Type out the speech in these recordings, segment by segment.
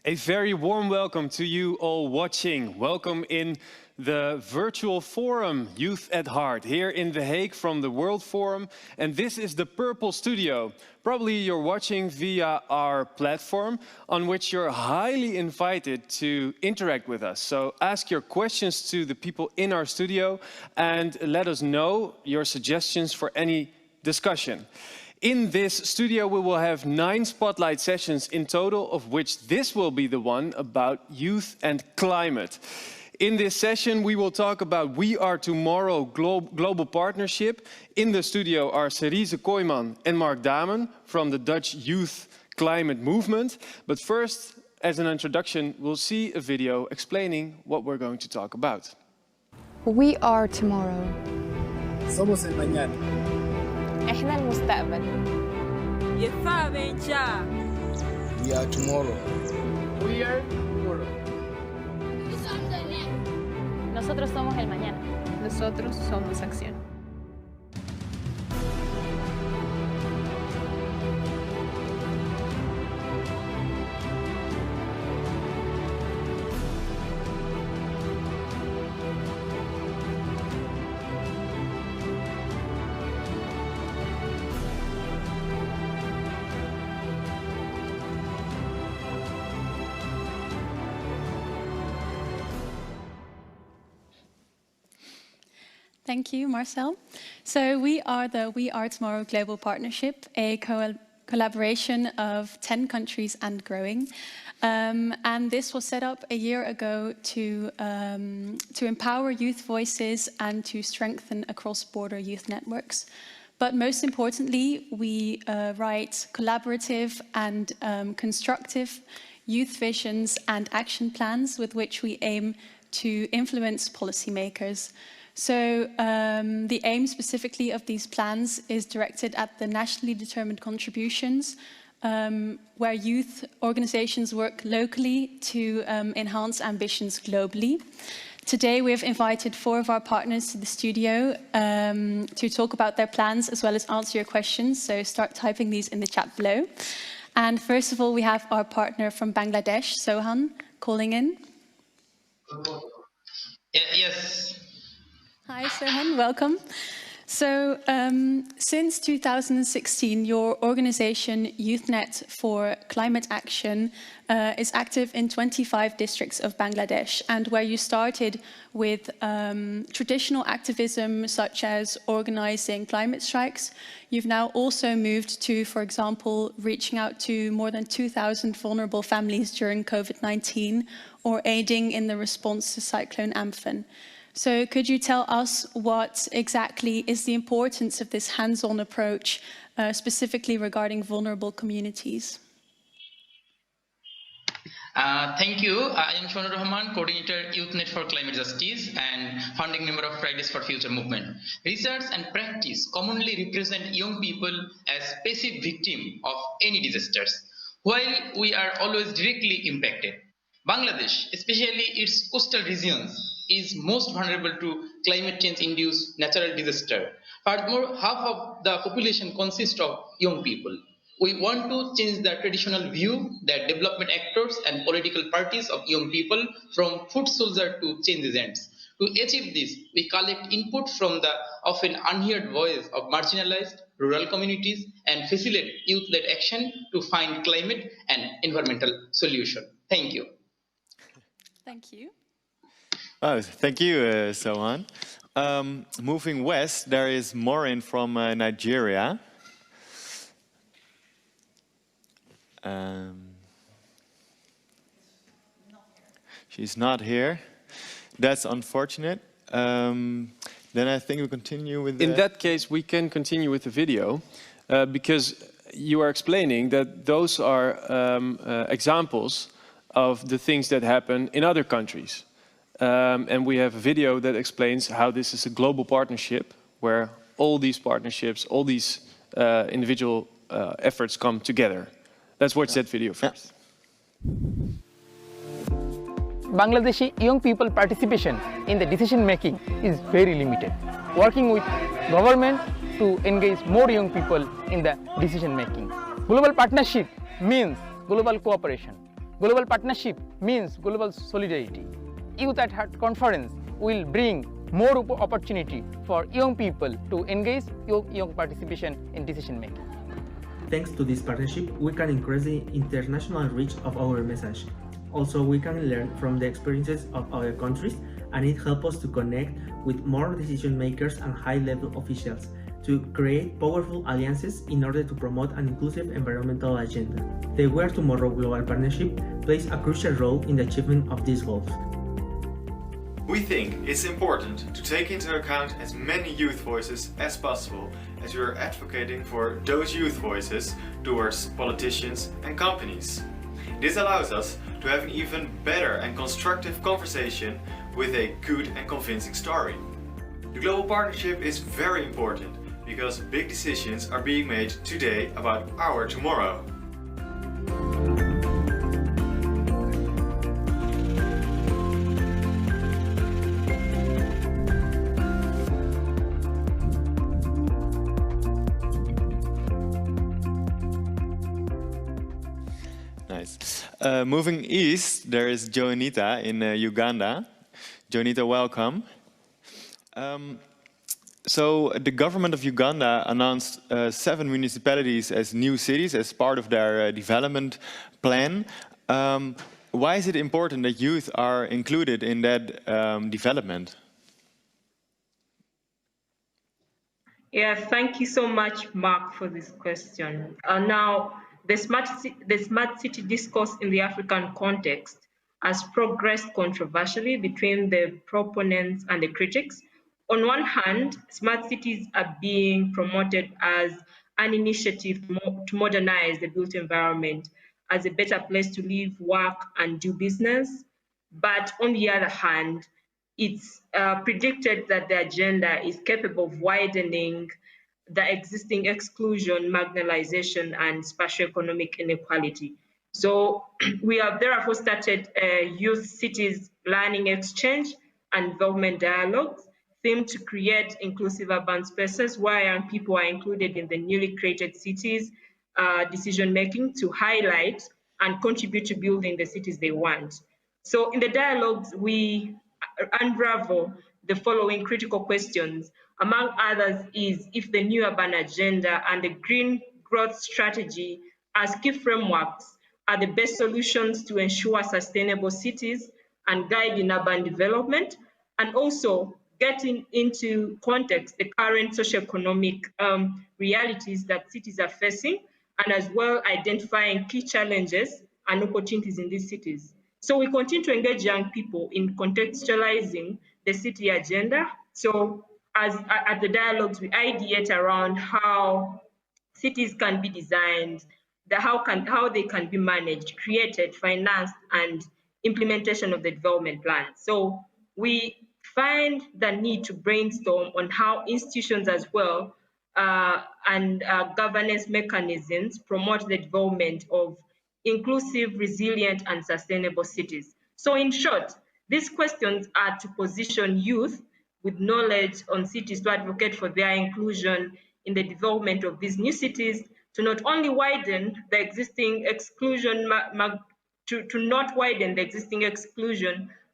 A very warm welcome to you all watching. Welcome in the virtual forum, Youth at Heart, here in The Hague from the World Forum. And this is the Purple Studio. Probably you're watching via our platform, on which you're highly invited to interact with us. So ask your questions to the people in our studio and let us know your suggestions for any discussion. In this studio, we will have 9 spotlight sessions in total, of which this will be the one about youth and climate. In this session, we will talk about We Are Tomorrow Global Partnership. In the studio are Cerise Kooijman and Damen from the Dutch Youth Climate Movement. But first, as an introduction, we'll see a video explaining what we're going to talk about. We are tomorrow. Somos el mañana. إحنا المستقبل. We are tomorrow. We are tomorrow. Nosotros somos el mañana. Nosotros somos acción. Thank you, Marcel. So we are the We Are Tomorrow Global Partnership, a collaboration of 10 countries and growing. And this was set up a year ago to empower youth voices and to strengthen cross-border youth networks. But most importantly, we write collaborative and constructive youth visions and action plans with which we aim to influence policymakers. So the aim specifically of these plans is directed at the nationally determined contributions where youth organizations work locally to enhance ambitions globally. Today we have invited 4 of our partners to the studio to talk about their plans as well as answer your questions. So start typing these in the chat below. And first of all, we have our partner from Bangladesh, Sohan, calling in. Yes. Hi, Sohan, welcome. So, since 2016, your organization, YouthNet for Climate Action, is active in 25 districts of Bangladesh, and where you started with traditional activism, such as organizing climate strikes, you've now also moved to, for example, reaching out to more than 2,000 vulnerable families during COVID-19, or aiding in the response to Cyclone Amphan. So could you tell us what exactly is the importance of this hands-on approach, specifically regarding vulnerable communities? Thank you. I am Sohanur Rahman, coordinator YouthNet for Climate Justice and founding member of Fridays for Future movement. Research and practice commonly represent young people as passive victims of any disasters, while we are always directly impacted. Bangladesh, especially its coastal regions, is most vulnerable to climate change-induced natural disaster. Furthermore, half of the population consists of young people. We want to change the traditional view that development actors and political parties of young people from foot soldiers to change agents. To achieve this, we collect input from the often unheard voice of marginalized rural communities and facilitate youth-led action to find climate and environmental solution. Thank you. Thank you. Oh, thank you, Sohan. Moving west, there is Maureen from Nigeria. She's not here. That's unfortunate. Then I think we continue with the... In that case, we can continue with the video because you are explaining that those are examples of the things that happen in other countries. And we have a video that explains how this is a global partnership where all these partnerships, all these individual efforts come together. Let's watch that video first. Bangladeshi young people participation in the decision making is very limited. Working with government to engage more young people in the decision making. Global partnership means global cooperation. Global partnership means global solidarity. Youth at Heart conference will bring more opportunity for young people to engage young participation in decision making. Thanks to this partnership, we can increase the international reach of our message. Also, we can learn from the experiences of other countries, and it helps us to connect with more decision makers and high-level officials to create powerful alliances in order to promote an inclusive environmental agenda. The We Are Tomorrow Global Partnership plays a crucial role in the achievement of these goals. We think it's important to take into account as many youth voices as possible as we are advocating for those youth voices towards politicians and companies. This allows us to have an even better and constructive conversation with a good and convincing story. The global partnership is very important because big decisions are being made today about our tomorrow. Nice. Moving east, there is Joanita in Uganda. Joanita, welcome. So the government of Uganda announced 7 municipalities as new cities as part of their development plan. Why is it important that youth are included in that development? Yeah, thank you so much, Mark, for this question. Now, the smart city discourse in the African context has progressed controversially between the proponents and the critics. On one hand, smart cities are being promoted as an initiative to modernize the built environment as a better place to live, work, and do business. But on the other hand, it's predicted that the agenda is capable of widening the existing exclusion, marginalization, and spatio-economic inequality. So we have therefore started youth cities learning exchange and development dialogues themed to create inclusive urban spaces where young people are included in the newly created cities decision-making to highlight and contribute to building the cities they want. So in the dialogues, we unravel the following critical questions. Among others is if the new urban agenda and the green growth strategy as key frameworks are the best solutions to ensure sustainable cities and guide in urban development, and also getting into context the current socioeconomic realities that cities are facing, and as well identifying key challenges and opportunities in these cities. So we continue to engage young people in contextualizing the city agenda. So as at the dialogues, we ideate around how cities can be designed, how they can be managed, created, financed, and implementation of the development plan. So we find the need to brainstorm on how institutions as well and governance mechanisms promote the development of inclusive, resilient, and sustainable cities. So in short, these questions are to position youth with knowledge on cities to advocate for their inclusion in the development of these new cities, to not only widen the existing exclusion,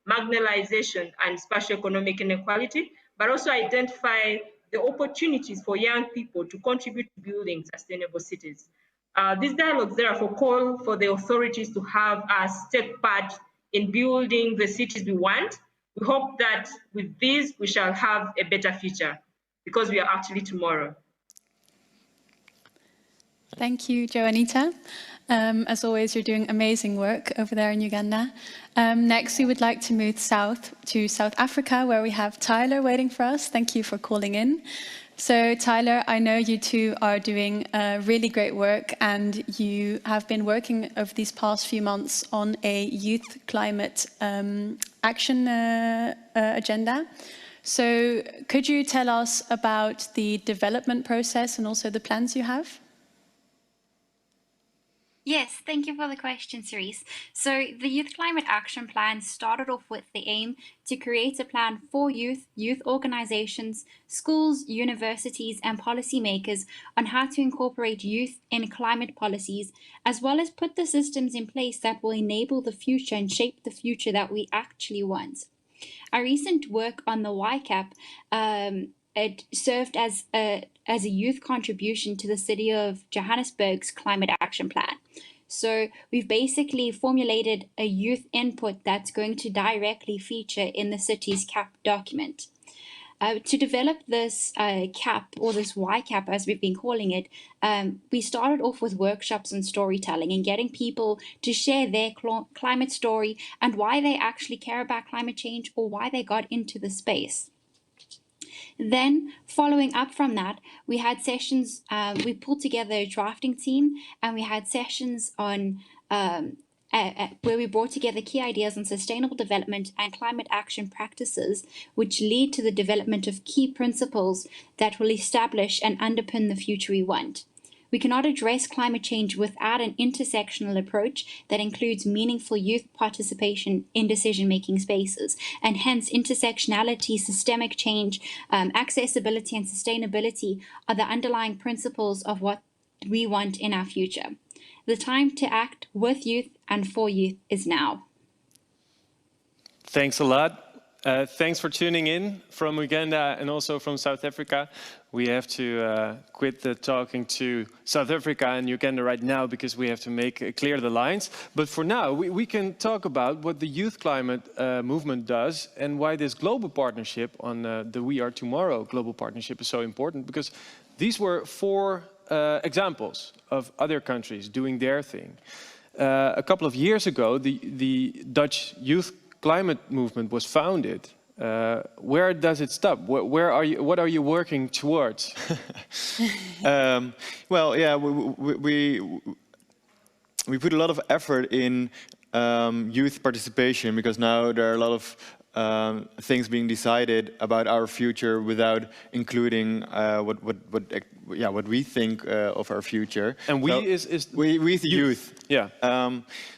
marginalization, and spatio-economic inequality, but also identify the opportunities for young people to contribute to building sustainable cities. These dialogues therefore call for the authorities to have us take part in building the cities we want. We hope that with this, we shall have a better future because we are actually tomorrow. Thank you, Joanita. As always, you're doing amazing work over there in Uganda. Next, we would like to move south to South Africa, where we have Tyler waiting for us. Thank you for calling in. So Tyler, I know you two are doing really great work, and you have been working over these past few months on a youth climate action agenda. So could you tell us about the development process and also the plans you have? Yes, thank you for the question, Cerise. So the Youth Climate Action Plan started off with the aim to create a plan for youth organizations, schools, universities, and policymakers on how to incorporate youth in climate policies, as well as put the systems in place that will enable the future and shape the future that we actually want. Our recent work on the YCAP it served as a youth contribution to the city of Johannesburg's climate action plan. So we've basically formulated a youth input that's going to directly feature in the city's CAP document. To develop this CAP, or this YCAP as we've been calling it, we started off with workshops and storytelling and getting people to share their climate story and why they actually care about climate change or why they got into the space. Then, following up from that, we had sessions, we pulled together a drafting team, and we had sessions on where we brought together key ideas on sustainable development and climate action practices, which lead to the development of key principles that will establish and underpin the future we want. We cannot address climate change without an intersectional approach that includes meaningful youth participation in decision-making spaces, and hence intersectionality, systemic change, accessibility, and sustainability are the underlying principles of what we want in our future. The time to act with youth and for youth is now. Thanks a lot. Thanks for tuning in from Uganda and also from South Africa. We have to quit the talking to South Africa and Uganda right now because we have to make clear the lines. But for now, we can talk about what the youth climate movement does and why this global partnership on the We Are Tomorrow global partnership is so important, because these were 4 examples of other countries doing their thing. A couple of years ago, the Dutch youth climate movement was founded. Where does it stop? Where are you? What are you working towards? Well, yeah, we put a lot of effort in youth participation, because now there are a lot of things being decided about our future without including what we think of our future. And we so is we the youth. Yeah.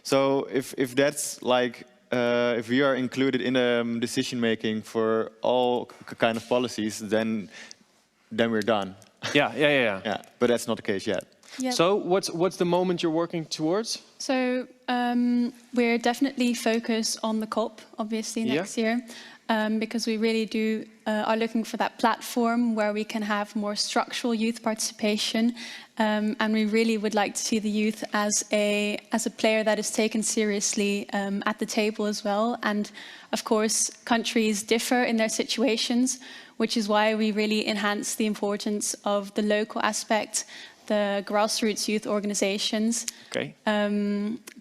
So if that's like. If we are included in decision making for all kind of policies, then we're done. Yeah. But that's not the case yet. Yep. So what's the moment you're working towards? So we're definitely focused on the COP, obviously, next year, because we really are looking for that platform where we can have more structural youth participation, and we really would like to see the youth as a player that is taken seriously at the table as well. And of course, countries differ in their situations, which is why we really enhance the importance of the local aspect, the grassroots youth organizations. Okay.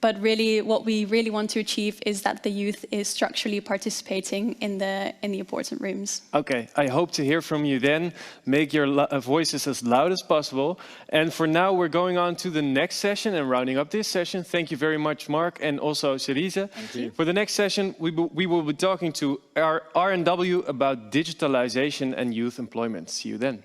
But really, what we really want to achieve is that the youth is structurally participating in the important rooms. Okay, I hope to hear from you then. Make your voices as loud as possible. And for now, we're going on to the next session and rounding up this session. Thank you very much, Mark, and also Cerise. Thank you. For the next session, we will be talking to our R&W about digitalization and youth employment. See you then.